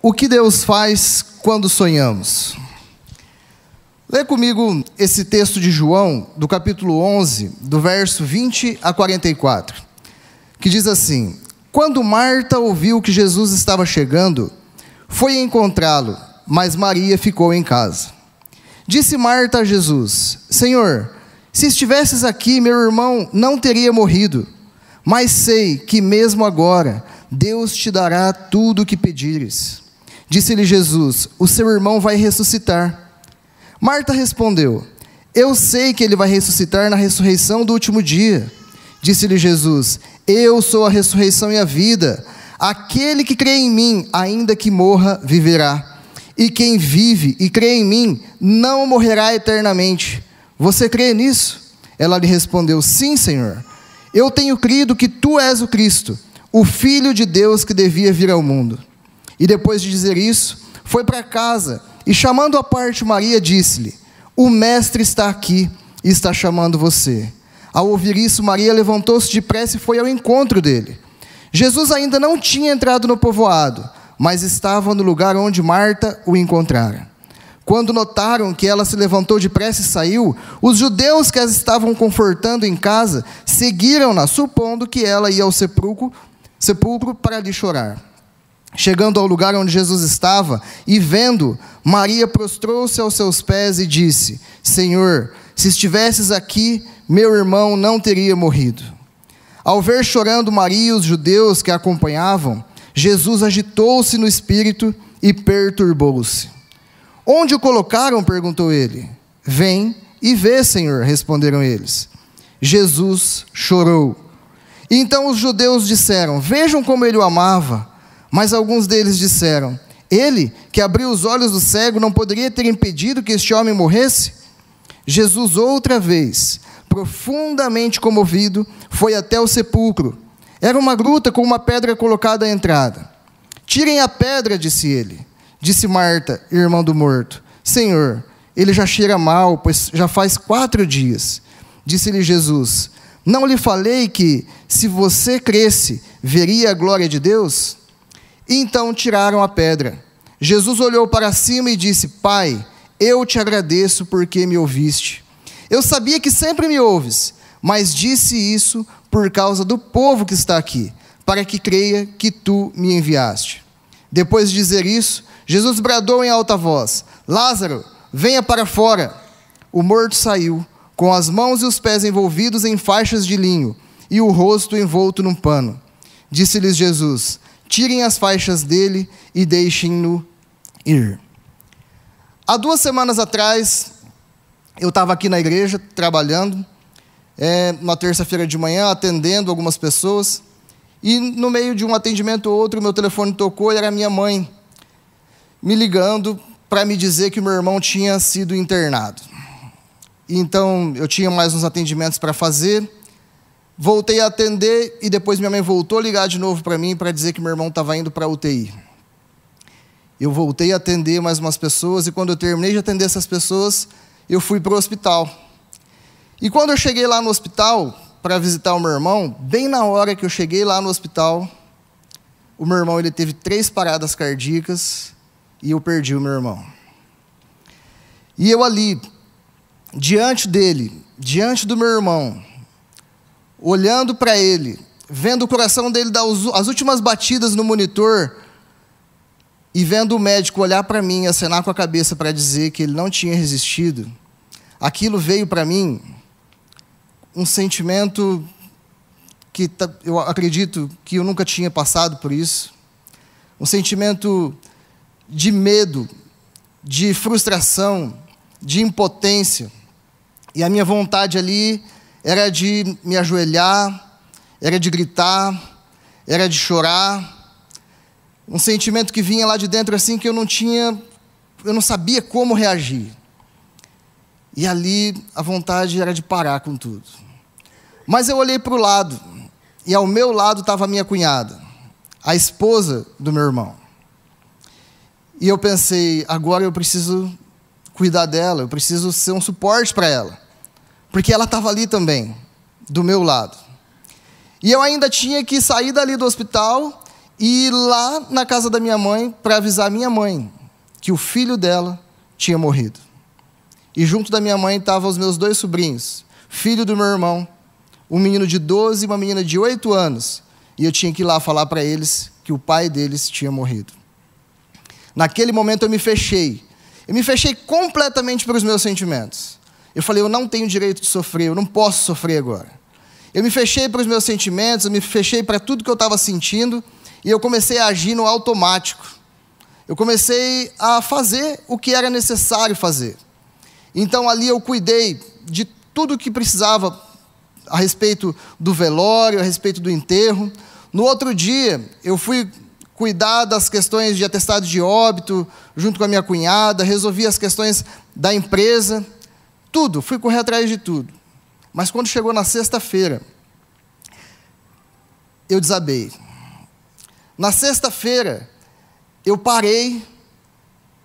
O que Deus faz quando sonhamos? Lê comigo esse texto de João, do capítulo 11, do verso 20 a 44, que diz assim: Quando Marta ouviu que Jesus estava chegando, foi encontrá-lo, mas Maria ficou em casa. Disse Marta a Jesus: Senhor, se estivesses aqui, meu irmão não teria morrido. Mas sei que mesmo agora Deus te dará tudo o que pedires. Disse-lhe Jesus: O seu irmão vai ressuscitar. Marta respondeu: Eu sei que ele vai ressuscitar na ressurreição do último dia. Disse-lhe Jesus: Eu sou a ressurreição e a vida. Aquele que crê em mim, ainda que morra, viverá. E quem vive e crê em mim, não morrerá eternamente. Você crê nisso? Ela lhe respondeu: Sim, Senhor. Eu tenho crido que tu és o Cristo, o Filho de Deus que devia vir ao mundo. E depois de dizer isso, foi para casa e, chamando à parte Maria, disse-lhe: O Mestre está aqui e está chamando você. Ao ouvir isso, Maria levantou-se depressa e foi ao encontro dele. Jesus ainda não tinha entrado no povoado, mas estava no lugar onde Marta o encontrara. Quando notaram que ela se levantou depressa e saiu, os judeus que as estavam confortando em casa seguiram-na, supondo que ela ia ao sepulcro para ali chorar. Chegando ao lugar onde Jesus estava e vendo, Maria prostrou-se aos seus pés e disse: Senhor, se estivesses aqui, meu irmão não teria morrido. Ao ver chorando Maria e os judeus que a acompanhavam, Jesus agitou-se no espírito e perturbou-se. Onde o colocaram? Perguntou ele. Vem e vê, Senhor, responderam eles. Jesus chorou. Então os judeus disseram: Vejam como ele o amava. Mas alguns deles disseram: Ele, que abriu os olhos do cego, não poderia ter impedido que este homem morresse? Jesus, outra vez, profundamente comovido, foi até o sepulcro. Era uma gruta com uma pedra colocada à entrada. Tirem a pedra, disse ele. Disse Marta, irmã do morto: Senhor, ele já cheira mal, pois já faz 4 dias. Disse-lhe Jesus: Não lhe falei que, se você cresce, veria a glória de Deus? Então tiraram a pedra. Jesus olhou para cima e disse: Pai, eu te agradeço porque me ouviste. Eu sabia que sempre me ouves, mas disse isso por causa do povo que está aqui, para que creia que tu me enviaste. Depois de dizer isso, Jesus bradou em alta voz: Lázaro, venha para fora. O morto saiu, com as mãos e os pés envolvidos em faixas de linho, e o rosto envolto num pano. Disse-lhes Jesus: Tirem as faixas dele e deixem-no ir. Há 2 semanas atrás, eu estava aqui na igreja, trabalhando, na terça-feira de manhã, atendendo algumas pessoas, e no meio de um atendimento ou outro, meu telefone tocou e era minha mãe me ligando para me dizer que o meu irmão tinha sido internado. Então, eu tinha mais uns atendimentos para fazer. Voltei a atender e depois minha mãe voltou a ligar de novo para mim para dizer que meu irmão estava indo para a UTI. Eu voltei a atender mais umas pessoas e quando eu terminei de atender essas pessoas, eu fui para o hospital. E quando eu cheguei lá no hospital para visitar o meu irmão, bem na hora que eu cheguei lá no hospital, o meu irmão ele teve 3 paradas cardíacas e eu perdi o meu irmão. E eu ali, diante dele, diante do meu irmão, olhando para ele, vendo o coração dele dar as últimas batidas no monitor e vendo o médico olhar para mim e acenar com a cabeça para dizer que ele não tinha resistido, aquilo veio para mim um sentimento que eu acredito que eu nunca tinha passado por isso, um sentimento de medo, de frustração, de impotência, e a minha vontade ali era de me ajoelhar, era de gritar, era de chorar. Um sentimento que vinha lá de dentro assim que eu não sabia como reagir. E ali a vontade era de parar com tudo. Mas eu olhei para o lado, e ao meu lado estava a minha cunhada, a esposa do meu irmão. E eu pensei: agora eu preciso cuidar dela, eu preciso ser um suporte para ela. Porque ela estava ali também, do meu lado. E eu ainda tinha que sair dali do hospital e ir lá na casa da minha mãe para avisar a minha mãe que o filho dela tinha morrido. E junto da minha mãe estavam os meus 2 sobrinhos, filho do meu irmão, um menino de 12 e uma menina de 8 anos. E eu tinha que ir lá falar para eles que o pai deles tinha morrido. Naquele momento eu me fechei. Eu me fechei completamente para os meus sentimentos. Eu falei, eu não tenho direito de sofrer, eu não posso sofrer agora. Eu me fechei para os meus sentimentos, eu me fechei para tudo que eu estava sentindo, e eu comecei a agir no automático. Eu comecei a fazer o que era necessário fazer. Então ali eu cuidei de tudo o que precisava a respeito do velório, a respeito do enterro. No outro dia, eu fui cuidar das questões de atestado de óbito, junto com a minha cunhada, resolvi as questões da empresa, tudo, fui correr atrás de tudo. Mas quando chegou na sexta-feira, eu desabei. Na sexta-feira, eu parei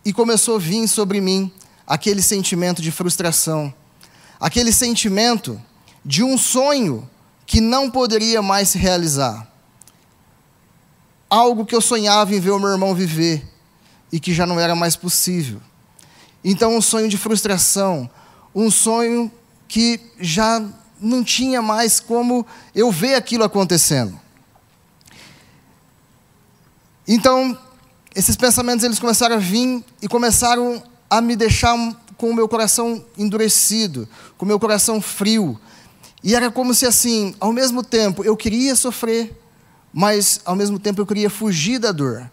e começou a vir sobre mim aquele sentimento de frustração, aquele sentimento de um sonho que não poderia mais se realizar. Algo que eu sonhava em ver o meu irmão viver e que já não era mais possível. Então, um sonho de frustração, um sonho que já não tinha mais como eu ver aquilo acontecendo. Então, esses pensamentos eles começaram a vir e começaram a me deixar com o meu coração endurecido, com o meu coração frio. E era como se assim, ao mesmo tempo eu queria sofrer, mas ao mesmo tempo eu queria fugir da dor.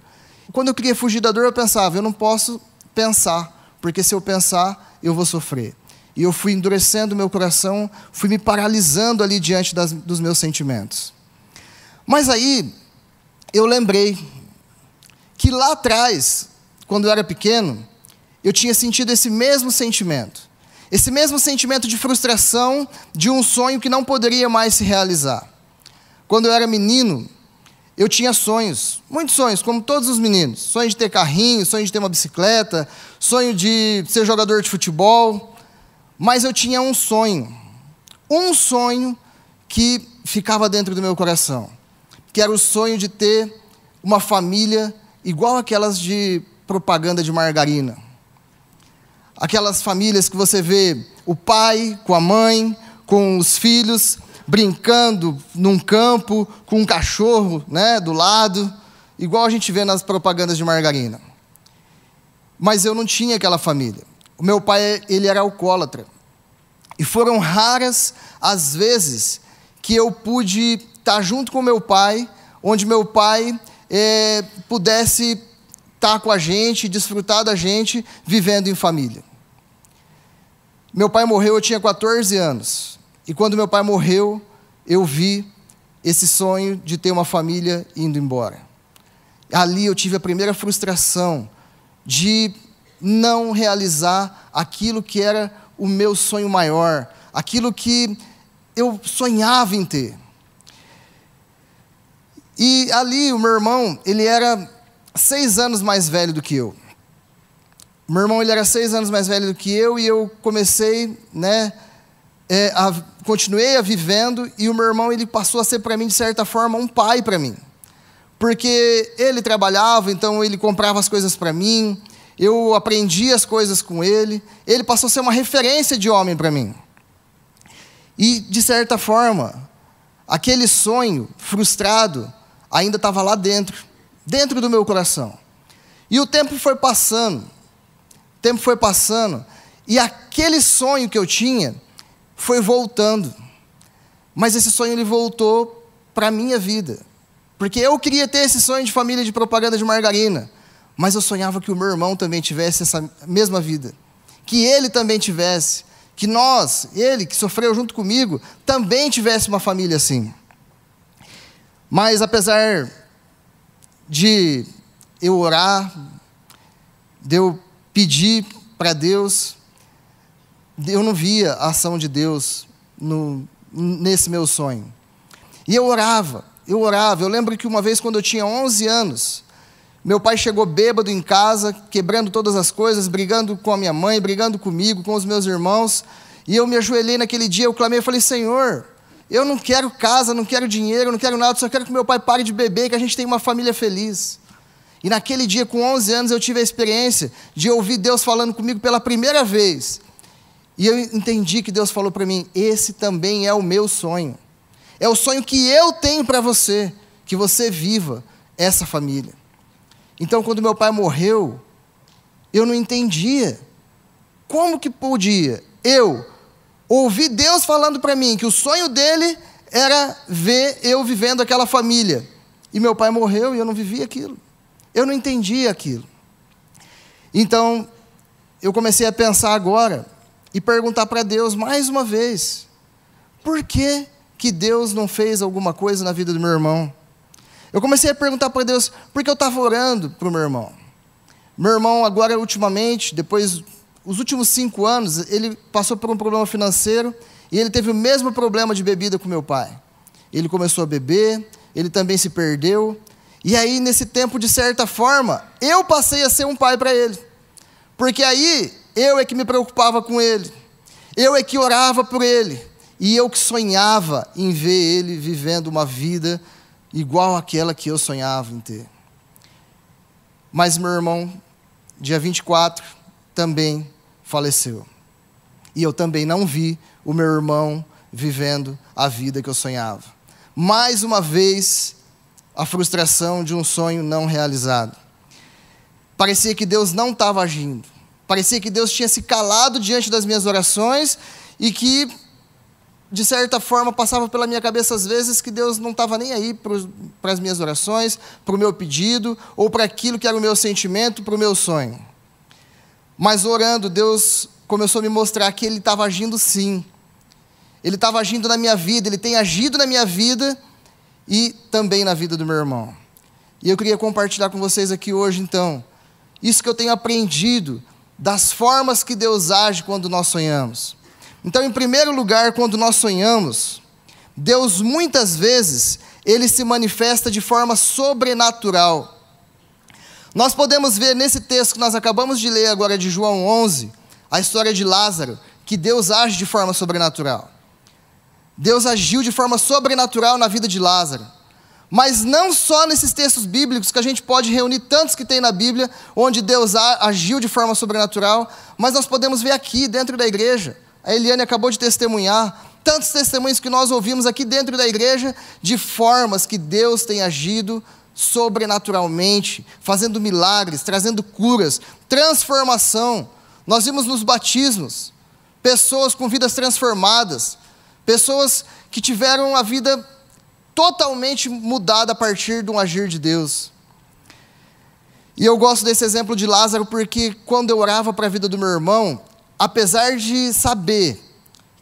E quando eu queria fugir da dor, eu pensava, eu não posso pensar, porque se eu pensar, eu vou sofrer. E eu fui endurecendo o meu coração, fui me paralisando ali diante dos meus sentimentos. Mas aí, eu lembrei que lá atrás, quando eu era pequeno, eu tinha sentido esse mesmo sentimento de frustração de um sonho que não poderia mais se realizar. Quando eu era menino, eu tinha sonhos, muitos sonhos, como todos os meninos. Sonho de ter carrinho, sonho de ter uma bicicleta, sonho de ser jogador de futebol. Mas eu tinha um sonho que ficava dentro do meu coração, que era o sonho de ter uma família igual aquelas de propaganda de margarina. Aquelas famílias que você vê o pai com a mãe, com os filhos, brincando num campo, com um cachorro, né, do lado, igual a gente vê nas propagandas de margarina. Mas eu não tinha aquela família. O meu pai, ele era alcoólatra. E foram raras as vezes que eu pude estar junto com meu pai, onde meu pai pudesse estar com a gente, desfrutar da gente, vivendo em família. Meu pai morreu, eu tinha 14 anos. E quando meu pai morreu, eu vi esse sonho de ter uma família indo embora. Ali eu tive a primeira frustração de não realizar aquilo que era o meu sonho maior, aquilo que eu sonhava em ter. E ali o meu irmão, ele era 6 anos mais velho do que eu. Meu irmão, ele era 6 anos mais velho do que eu, e eu comecei, continuei vivendo, e o meu irmão, ele passou a ser para mim, de certa forma, um pai para mim. Porque ele trabalhava, então ele comprava as coisas para mim, eu aprendi as coisas com ele passou a ser uma referência de homem para mim. E, de certa forma, aquele sonho frustrado ainda estava lá dentro do meu coração. E o tempo foi passando, e aquele sonho que eu tinha foi voltando. Mas esse sonho ele voltou para a minha vida. Porque eu queria ter esse sonho de família de propaganda de margarina, mas eu sonhava que o meu irmão também tivesse essa mesma vida. Que ele também tivesse. Que ele que sofreu junto comigo, também tivesse uma família assim. Mas apesar de eu orar, de eu pedir para Deus, eu não via a ação de Deus nesse meu sonho. E eu orava. Eu lembro que uma vez, quando eu tinha 11 anos, meu pai chegou bêbado em casa, quebrando todas as coisas, brigando com a minha mãe, brigando comigo, com os meus irmãos, e eu me ajoelhei naquele dia, eu clamei, eu falei, Senhor, Eu não quero casa, não quero dinheiro, não quero nada, só quero que meu pai pare de beber e que a gente tenha uma família feliz. E naquele dia, com 11 anos, eu tive a experiência de ouvir Deus falando comigo pela primeira vez. E eu entendi que Deus falou para mim, esse também é o meu sonho. É o sonho que eu tenho para você, que você viva essa família. Então, quando meu pai morreu, eu não entendia. Como que podia eu ouvir Deus falando para mim que o sonho dele era ver eu vivendo aquela família. E meu pai morreu e eu não vivia aquilo. Eu não entendia aquilo. Então, eu comecei a pensar agora e perguntar para Deus mais uma vez, por que Deus não fez alguma coisa na vida do meu irmão? Eu comecei a perguntar para Deus, porque eu estava orando para o meu irmão. Meu irmão agora, ultimamente, depois, os últimos 5 anos, ele passou por um problema financeiro e ele teve o mesmo problema de bebida com meu pai. Ele começou a beber, ele também se perdeu. E aí, nesse tempo, de certa forma, eu passei a ser um pai para ele. Porque aí, eu é que me preocupava com ele. Eu é que orava por ele. E eu que sonhava em ver ele vivendo uma vida igual àquela que eu sonhava em ter. Mas meu irmão, dia 24, também faleceu. E eu também não vi o meu irmão vivendo a vida que eu sonhava. Mais uma vez, a frustração de um sonho não realizado. Parecia que Deus não estava agindo. Parecia que Deus tinha se calado diante das minhas orações e que, de certa forma, passava pela minha cabeça às vezes que Deus não estava nem aí para as minhas orações, para o meu pedido, ou para aquilo que era o meu sentimento, para o meu sonho. Mas orando, Deus começou a me mostrar que Ele estava agindo sim. Ele estava agindo na minha vida, Ele tem agido na minha vida e também na vida do meu irmão. E eu queria compartilhar com vocês aqui hoje, então, isso que eu tenho aprendido das formas que Deus age quando nós sonhamos. Então, em primeiro lugar, quando nós sonhamos, Deus muitas vezes, Ele se manifesta de forma sobrenatural. Nós podemos ver nesse texto que nós acabamos de ler agora de João 11, a história de Lázaro, que Deus age de forma sobrenatural. Deus agiu de forma sobrenatural na vida de Lázaro. Mas não só nesses textos bíblicos, que a gente pode reunir tantos que tem na Bíblia, onde Deus agiu de forma sobrenatural, mas nós podemos ver aqui, dentro da igreja. A Eliane acabou de testemunhar, tantos testemunhos que nós ouvimos aqui dentro da igreja, de formas que Deus tem agido sobrenaturalmente, fazendo milagres, trazendo curas, transformação. Nós vimos nos batismos, pessoas com vidas transformadas, pessoas que tiveram a vida totalmente mudada a partir de um agir de Deus. E eu gosto desse exemplo de Lázaro porque quando eu orava para a vida do meu irmão, apesar de saber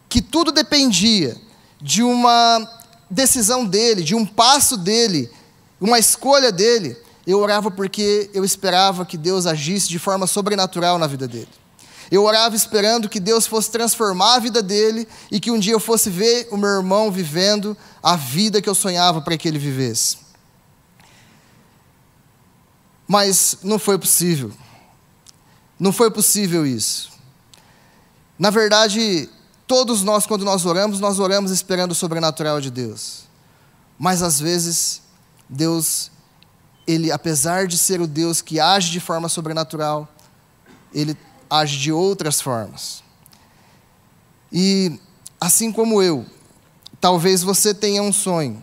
que tudo dependia de uma decisão dele, de um passo dele, uma escolha dele, eu orava porque eu esperava que Deus agisse de forma sobrenatural na vida dele. Eu orava esperando que Deus fosse transformar a vida dele e que um dia eu fosse ver o meu irmão vivendo a vida que eu sonhava para que ele vivesse. Mas não foi possível. Não foi possível isso. Na verdade, todos nós, quando nós oramos esperando o sobrenatural de Deus. Mas às vezes, Deus, Ele, apesar de ser o Deus que age de forma sobrenatural, Ele age de outras formas. E, assim como eu, talvez você tenha um sonho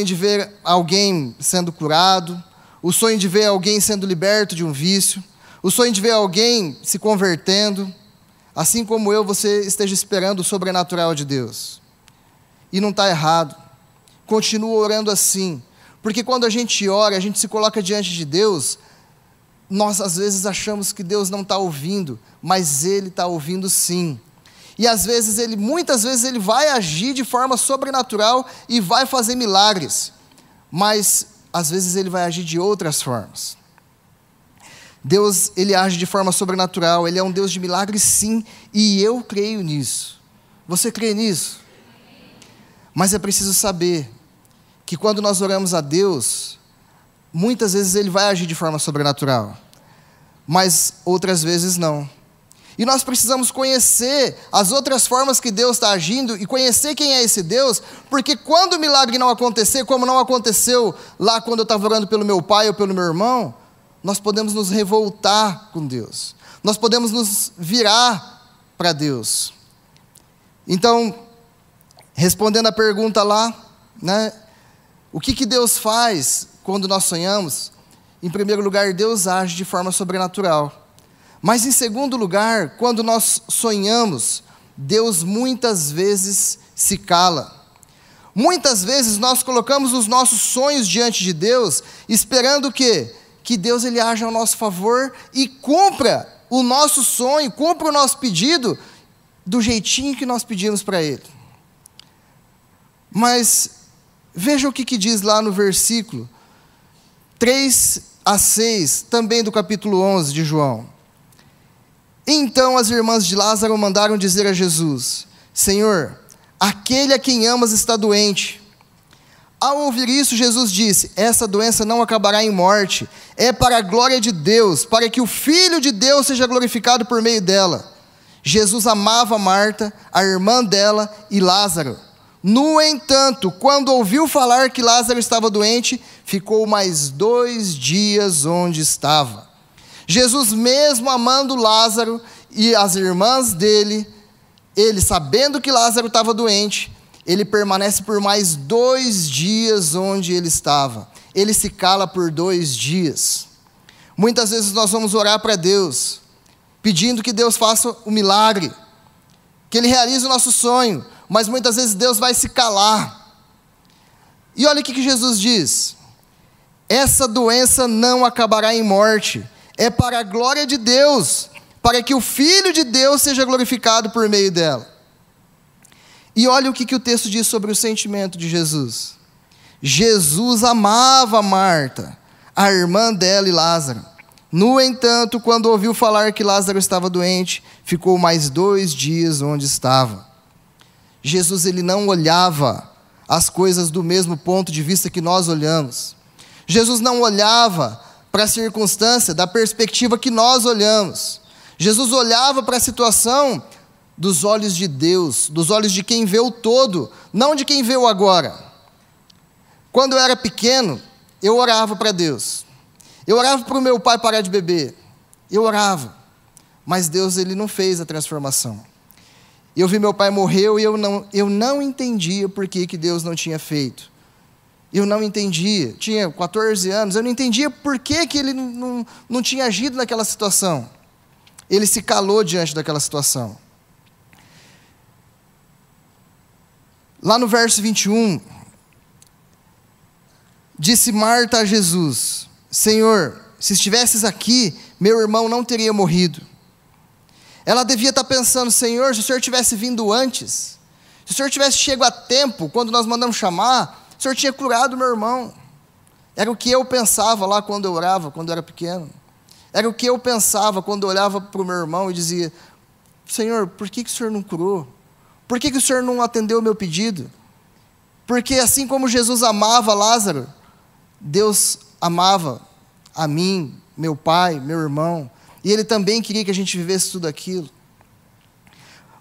de ver alguém sendo curado, o sonho de ver alguém sendo liberto de um vício, o sonho de ver alguém se convertendo. Assim como eu, você esteja esperando o sobrenatural de Deus. E não está errado. Continua orando assim. Porque quando a gente ora, a gente se coloca diante de Deus, nós às vezes achamos que Deus não está ouvindo, mas Ele está ouvindo sim. E às vezes muitas vezes Ele vai agir de forma sobrenatural e vai fazer milagres. Mas às vezes Ele vai agir de outras formas. Deus, Ele age de forma sobrenatural, Ele é um Deus de milagres sim, e eu creio nisso. Você crê nisso? Mas é preciso saber que quando nós oramos a Deus, muitas vezes Ele vai agir de forma sobrenatural, mas outras vezes não. E nós precisamos conhecer as outras formas que Deus está agindo e conhecer quem é esse Deus, porque quando o milagre não acontecer, como não aconteceu lá quando eu estava orando pelo meu pai ou pelo meu irmão, nós podemos nos revoltar com Deus. Nós podemos nos virar para Deus. Então, respondendo a pergunta lá, né, o que Deus faz quando nós sonhamos? Em primeiro lugar, Deus age de forma sobrenatural. Mas em segundo lugar, quando nós sonhamos, Deus muitas vezes se cala. Muitas vezes nós colocamos os nossos sonhos diante de Deus, esperando o quê? Que Deus ele age ao nosso favor e cumpra o nosso sonho, cumpra o nosso pedido do jeitinho que nós pedimos para Ele. Mas veja o que diz lá no versículo 3-6, também do capítulo 11 de João. Então as irmãs de Lázaro mandaram dizer a Jesus: Senhor, aquele a quem amas está doente. Ao ouvir isso, Jesus disse: essa doença não acabará em morte, é para a glória de Deus, para que o Filho de Deus seja glorificado por meio dela. Jesus amava Marta, a irmã dela, e Lázaro. No entanto, quando ouviu falar que Lázaro estava doente, ficou mais 2 dias onde estava. Jesus, mesmo amando Lázaro e as irmãs dele, ele sabendo que Lázaro estava doente, ele permanece por mais 2 dias onde ele estava. Ele se cala por 2 dias. Muitas vezes nós vamos orar para Deus, pedindo que Deus faça o milagre, que Ele realize o nosso sonho, mas muitas vezes Deus vai se calar. E olha o que Jesus diz: essa doença não acabará em morte, é para a glória de Deus, para que o Filho de Deus seja glorificado por meio dela. E olha o que o texto diz sobre o sentimento de Jesus. Jesus amava Marta, a irmã dela e Lázaro. No entanto, quando ouviu falar que Lázaro estava doente, ficou mais 2 dias onde estava. Jesus ele não olhava as coisas do mesmo ponto de vista que nós olhamos. Jesus não olhava para a circunstância da perspectiva que nós olhamos. Jesus olhava para a situação dos olhos de Deus, dos olhos de quem vê o todo, não de quem vê o agora. Quando eu era pequeno, eu orava para Deus. Eu orava para o meu pai parar de beber. Eu orava. Mas Deus ele não fez a transformação. Eu vi meu pai morreu e eu não entendia por que Deus não tinha feito. Eu não entendia. Tinha 14 anos, eu não entendia por que ele não tinha agido naquela situação. Ele se calou diante daquela situação. Lá no verso 21, disse Marta a Jesus: Senhor, se estivesses aqui, meu irmão não teria morrido. Ela devia estar pensando: Senhor, se o Senhor tivesse vindo antes, se o Senhor tivesse chegado a tempo, quando nós mandamos chamar, o Senhor tinha curado meu irmão. Era o que eu pensava lá quando eu orava, quando eu era pequeno. Era o que eu pensava quando eu olhava para o meu irmão e dizia: Senhor, por que o Senhor não curou? Por que o Senhor não atendeu o meu pedido? Porque assim como Jesus amava Lázaro, Deus amava a mim, meu pai, meu irmão, e Ele também queria que a gente vivesse tudo aquilo.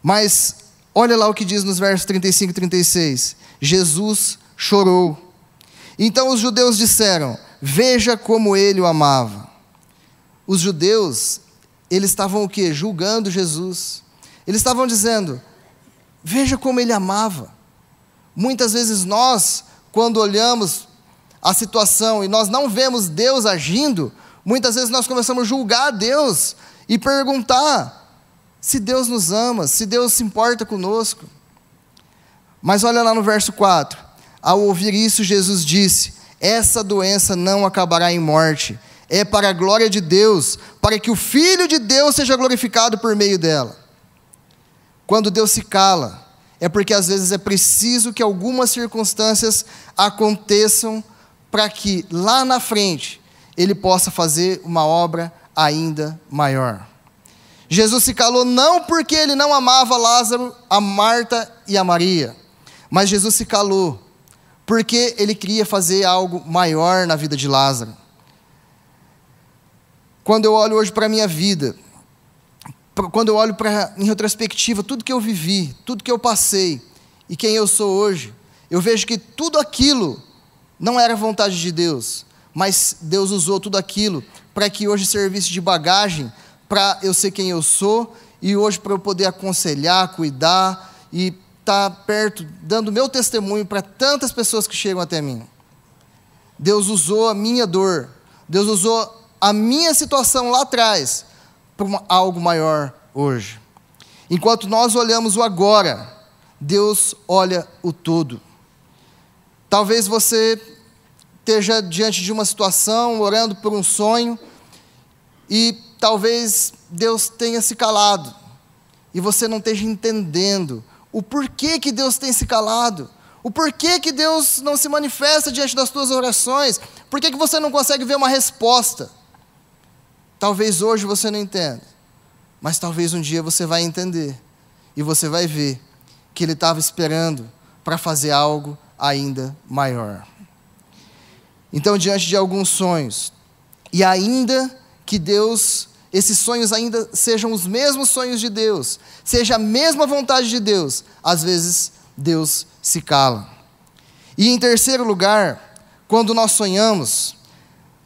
Mas olha lá o que diz nos versos 35 e 36. Jesus chorou. Então os judeus disseram: veja como Ele o amava. Os judeus, eles estavam o quê? Julgando Jesus. Eles estavam dizendo: veja como Ele amava. Muitas vezes nós, quando olhamos a situação e nós não vemos Deus agindo, muitas vezes nós começamos a julgar Deus e perguntar se Deus nos ama, se Deus se importa conosco. Mas olha lá no verso 4. Ao ouvir isso, Jesus disse: essa doença não acabará em morte, é para a glória de Deus, para que o Filho de Deus seja glorificado por meio dela. Quando Deus se cala, é porque às vezes é preciso que algumas circunstâncias aconteçam para que lá na frente Ele possa fazer uma obra ainda maior. Jesus se calou não porque Ele não amava Lázaro, a Marta e a Maria, mas Jesus se calou porque Ele queria fazer algo maior na vida de Lázaro. Quando eu olho hoje para a minha vida, quando eu olho em retrospectiva, tudo que eu vivi, tudo que eu passei e quem eu sou hoje, eu vejo que tudo aquilo não era vontade de Deus, mas Deus usou tudo aquilo para que hoje servisse de bagagem para eu ser quem eu sou e hoje para eu poder aconselhar, cuidar e estar perto, dando meu testemunho para tantas pessoas que chegam até mim. Deus usou a minha dor, Deus usou a minha situação lá atrás para algo maior hoje. Enquanto nós olhamos o agora, Deus olha o todo. Talvez você esteja diante de uma situação, orando por um sonho, e talvez Deus tenha se calado, e você não esteja entendendo o porquê que Deus tem se calado, o porquê que Deus não se manifesta diante das tuas orações, por que você não consegue ver uma resposta. Talvez hoje você não entenda, mas talvez um dia você vai entender, e você vai ver que Ele estava esperando para fazer algo ainda maior. Então, diante de alguns sonhos, e ainda que Deus, esses sonhos ainda sejam os mesmos sonhos de Deus, seja a mesma vontade de Deus, às vezes Deus se cala. E em terceiro lugar, quando nós sonhamos,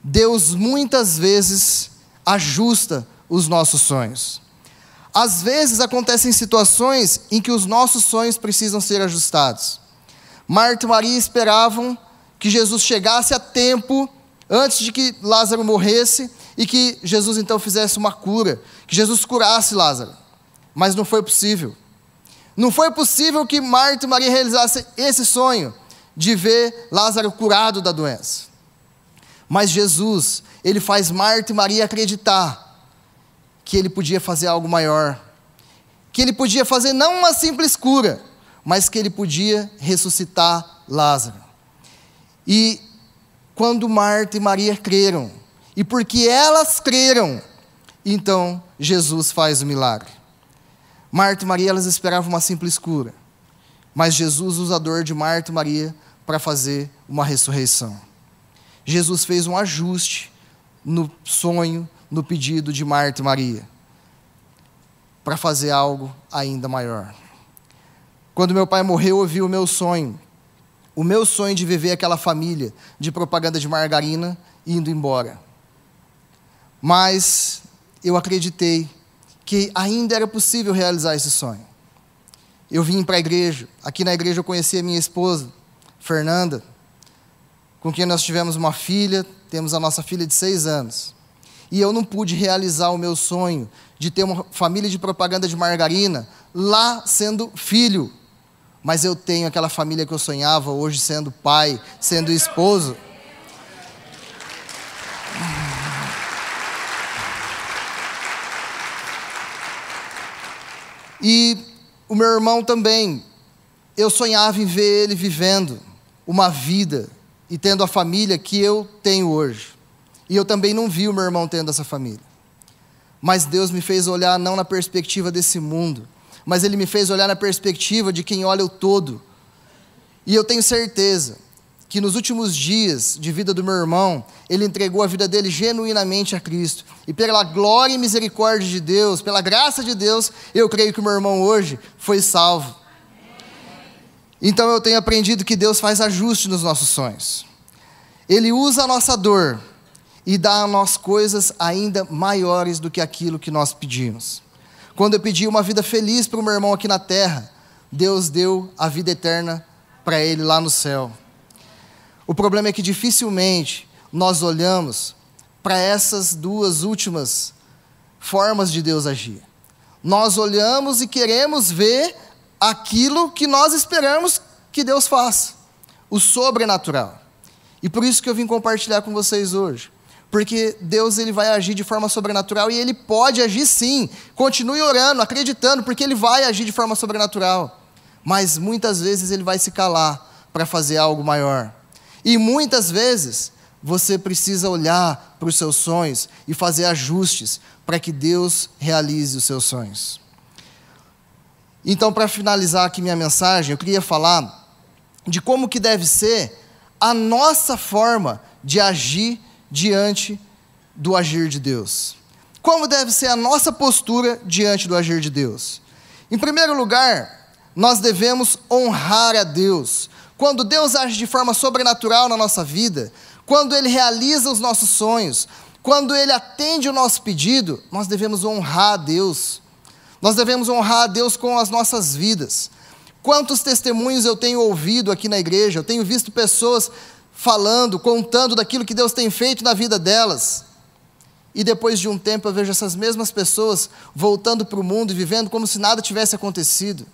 Deus muitas vezes ajusta os nossos sonhos. Às vezes acontecem situações em que os nossos sonhos precisam ser ajustados. Marta e Maria esperavam que Jesus chegasse a tempo, antes de que Lázaro morresse, e que Jesus então fizesse uma cura, que Jesus curasse Lázaro. Mas não foi possível. Não foi possível que Marta e Maria realizassem esse sonho, de ver Lázaro curado da doença. Mas Jesus, Ele faz Marta e Maria acreditar que Ele podia fazer algo maior, que Ele podia fazer não uma simples cura, mas que Ele podia ressuscitar Lázaro. E quando Marta e Maria creram, e porque elas creram, então Jesus faz o milagre. Marta e Maria, elas esperavam uma simples cura, mas Jesus usa a dor de Marta e Maria para fazer uma ressurreição. Jesus fez um ajuste no sonho, no pedido de Marta e Maria, para fazer algo ainda maior. Quando meu pai morreu, eu vi o meu sonho de viver aquela família de propaganda de margarina indo embora. Mas eu acreditei que ainda era possível realizar esse sonho. Eu vim para a igreja, aqui na igreja eu conheci a minha esposa, Fernanda, com quem nós tivemos uma filha, temos a nossa filha de 6 anos. E eu não pude realizar o meu sonho de ter uma família de propaganda de margarina lá sendo filho. Mas eu tenho aquela família que eu sonhava hoje sendo pai, sendo esposo. E o meu irmão também, eu sonhava em ver ele vivendo uma vida e tendo a família que eu tenho hoje. E eu também não vi o meu irmão tendo essa família. Mas Deus me fez olhar não na perspectiva desse mundo, mas Ele me fez olhar na perspectiva de quem olha o todo. E eu tenho certeza que nos últimos dias de vida do meu irmão, ele entregou a vida dele genuinamente a Cristo. E pela glória e misericórdia de Deus, pela graça de Deus, eu creio que o meu irmão hoje foi salvo. Então eu tenho aprendido que Deus faz ajuste nos nossos sonhos. Ele usa a nossa dor e dá a nós coisas ainda maiores do que aquilo que nós pedimos. Quando eu pedi uma vida feliz para o meu irmão aqui na terra, Deus deu a vida eterna para ele lá no céu. O problema é que dificilmente nós olhamos para essas duas últimas formas de Deus agir. Nós olhamos e queremos ver aquilo que nós esperamos que Deus faça, o sobrenatural. E por isso que eu vim compartilhar com vocês hoje. Porque Deus, Ele vai agir de forma sobrenatural e Ele pode agir sim. Continue orando, acreditando, porque Ele vai agir de forma sobrenatural. Mas muitas vezes Ele vai se calar para fazer algo maior. E muitas vezes você precisa olhar para os seus sonhos e fazer ajustes para que Deus realize os seus sonhos. Então, para finalizar aqui minha mensagem, eu queria falar de como que deve ser a nossa forma de agir diante do agir de Deus. Como deve ser a nossa postura diante do agir de Deus? Em primeiro lugar, nós devemos honrar a Deus. Quando Deus age de forma sobrenatural na nossa vida, quando Ele realiza os nossos sonhos, quando Ele atende o nosso pedido, nós devemos honrar a Deus. Nós devemos honrar a Deus com as nossas vidas. Quantos testemunhos eu tenho ouvido aqui na igreja, eu tenho visto pessoas falando, contando daquilo que Deus tem feito na vida delas. E depois de um tempo eu vejo essas mesmas pessoas voltando para o mundo e vivendo como se nada tivesse acontecido.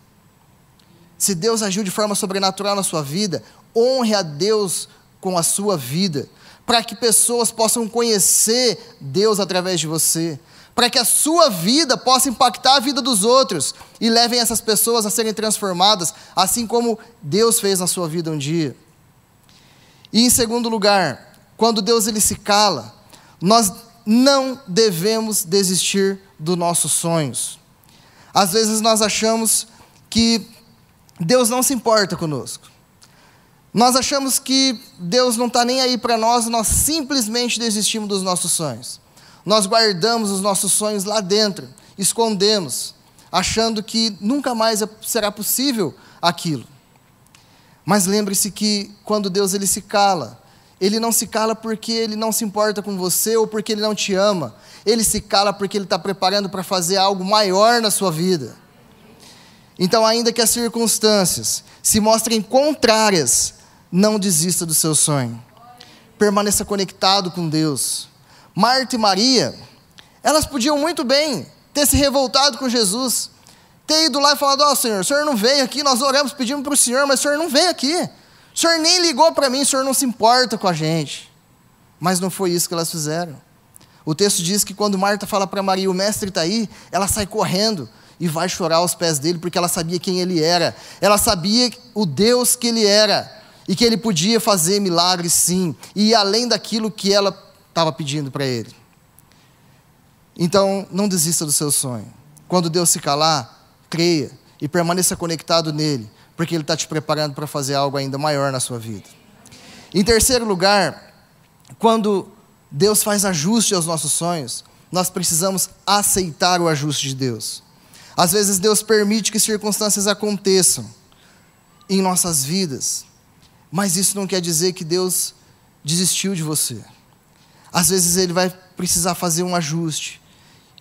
Se Deus agiu de forma sobrenatural na sua vida, honre a Deus com a sua vida, para que pessoas possam conhecer Deus através de você, para que a sua vida possa impactar a vida dos outros e levem essas pessoas a serem transformadas, assim como Deus fez na sua vida um dia. E em segundo lugar, quando Deus ele se cala, nós não devemos desistir dos nossos sonhos. Às vezes nós achamos que Deus não se importa conosco. Nós achamos que Deus não está nem aí para nós, nós simplesmente desistimos dos nossos sonhos. Nós guardamos os nossos sonhos lá dentro, escondemos, achando que nunca mais será possível aquilo. Mas lembre-se que quando Deus ele se cala, Ele não se cala porque Ele não se importa com você ou porque Ele não te ama. Ele se cala porque Ele está preparando para fazer algo maior na sua vida. Então, ainda que as circunstâncias se mostrem contrárias, não desista do seu sonho. Permaneça conectado com Deus. Marta e Maria, elas podiam muito bem ter se revoltado com Jesus, ter ido lá e falado: ó, Senhor, o Senhor não veio aqui, nós oramos, pedimos para o Senhor, mas o Senhor não veio aqui. O Senhor nem ligou para mim, o Senhor não se importa com a gente. Mas não foi isso que elas fizeram. O texto diz que quando Marta fala para Maria, o mestre está aí, ela sai correndo e vai chorar aos pés dele, porque ela sabia quem ele era. Ela sabia o Deus que ele era, e que ele podia fazer milagres sim, e ir além daquilo que ela estava pedindo para ele. Então, não desista do seu sonho. Quando Deus se calar, creia e permaneça conectado nele, porque Ele está te preparando para fazer algo ainda maior na sua vida. Em terceiro lugar, quando Deus faz ajuste aos nossos sonhos, nós precisamos aceitar o ajuste de Deus. Às vezes Deus permite que circunstâncias aconteçam em nossas vidas, mas isso não quer dizer que Deus desistiu de você. Às vezes Ele vai precisar fazer um ajuste,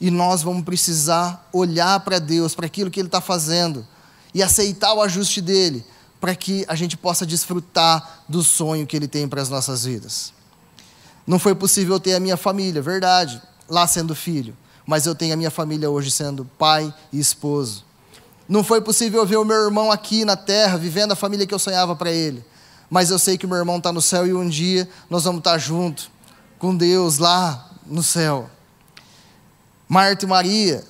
e nós vamos precisar olhar para Deus, para aquilo que Ele está fazendo, e aceitar o ajuste dele, para que a gente possa desfrutar do sonho que Ele tem para as nossas vidas. Não foi possível eu ter a minha família, verdade, lá sendo filho, mas eu tenho a minha família hoje sendo pai e esposo. Não foi possível eu ver o meu irmão aqui na terra, vivendo a família que eu sonhava para ele, mas eu sei que o meu irmão está no céu e um dia nós vamos estar juntos com Deus lá no céu. Marta e Maria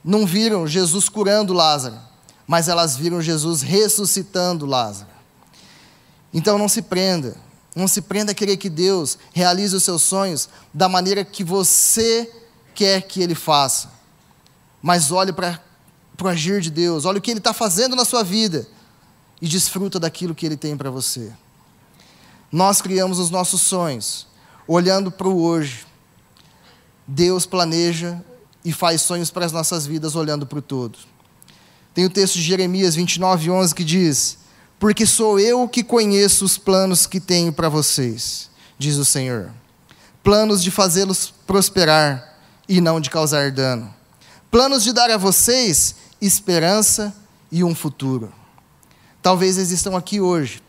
não viram Jesus curando Lázaro, mas elas viram Jesus ressuscitando Lázaro. Então não se prenda a querer que Deus realize os seus sonhos da maneira que você quer que Ele faça, mas olhe para o agir de Deus, olhe o que Ele está fazendo na sua vida, e desfruta daquilo que Ele tem para você. Nós criamos os nossos sonhos, olhando para o hoje. Deus planeja e faz sonhos para as nossas vidas, olhando para o todo. Tem o texto de Jeremias 29:11 que diz: porque sou eu que conheço os planos que tenho para vocês, diz o Senhor. Planos de fazê-los prosperar e não de causar dano. Planos de dar a vocês esperança e um futuro. Talvez existam aqui hoje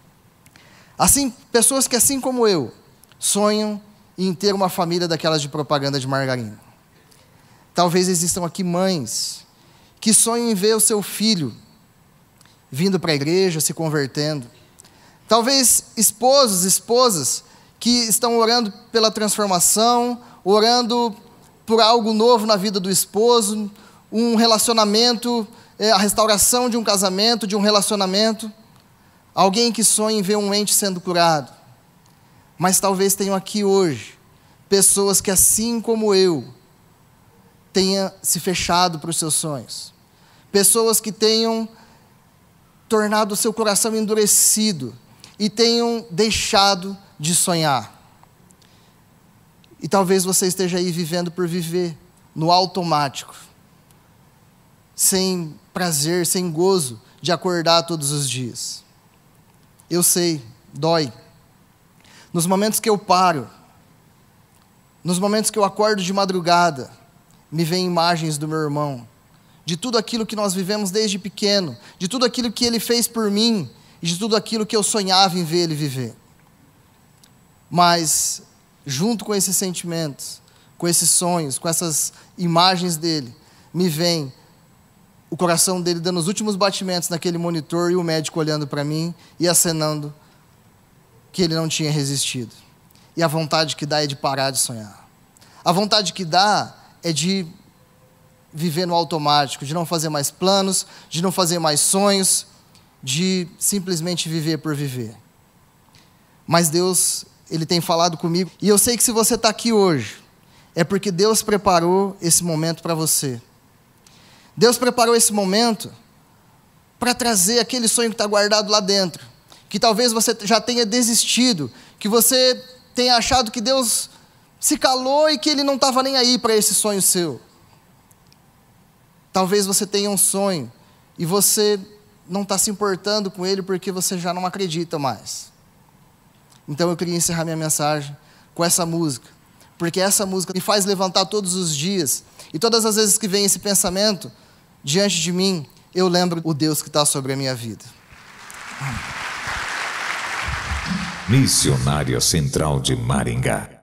pessoas que, assim como eu, sonham em ter uma família daquelas de propaganda de margarina. Talvez existam aqui mães que sonham em ver o seu filho vindo para a igreja, se convertendo. Talvez esposos, esposas que estão orando pela transformação, orando por algo novo na vida do esposo, um relacionamento, a restauração de um casamento, de um relacionamento. Alguém que sonha em ver um ente sendo curado. Mas talvez tenham aqui hoje pessoas que, assim como eu, tenham se fechado para os seus sonhos. Pessoas que tenham tornado o seu coração endurecido e tenham deixado de sonhar. E talvez você esteja aí vivendo por viver, no automático, sem prazer, sem gozo de acordar todos os dias. Eu sei, dói. Nos momentos que eu paro, nos momentos que eu acordo de madrugada, me vêm imagens do meu irmão, de tudo aquilo que nós vivemos desde pequeno, de tudo aquilo que ele fez por mim, e de tudo aquilo que eu sonhava em ver ele viver. Mas, junto com esses sentimentos, com esses sonhos, com essas imagens dele, me vem o coração dele dando os últimos batimentos naquele monitor e o médico olhando para mim e acenando que ele não tinha resistido. E a vontade que dá é de parar de sonhar. A vontade que dá é de viver no automático, de não fazer mais planos, de não fazer mais sonhos, de simplesmente viver por viver. Mas Deus, Ele tem falado comigo, e eu sei que se você está aqui hoje, é porque Deus preparou esse momento para você. Deus preparou esse momento para trazer aquele sonho que está guardado lá dentro, que talvez você já tenha desistido, que você tenha achado que Deus se calou e que Ele não estava nem aí para esse sonho seu. Talvez você tenha um sonho e você não está se importando com ele porque você já não acredita mais. Então eu queria encerrar minha mensagem com essa música, porque essa música me faz levantar todos os dias, e todas as vezes que vem esse pensamento diante de mim, eu lembro o Deus que está sobre a minha vida. Missionária Central de Maringá.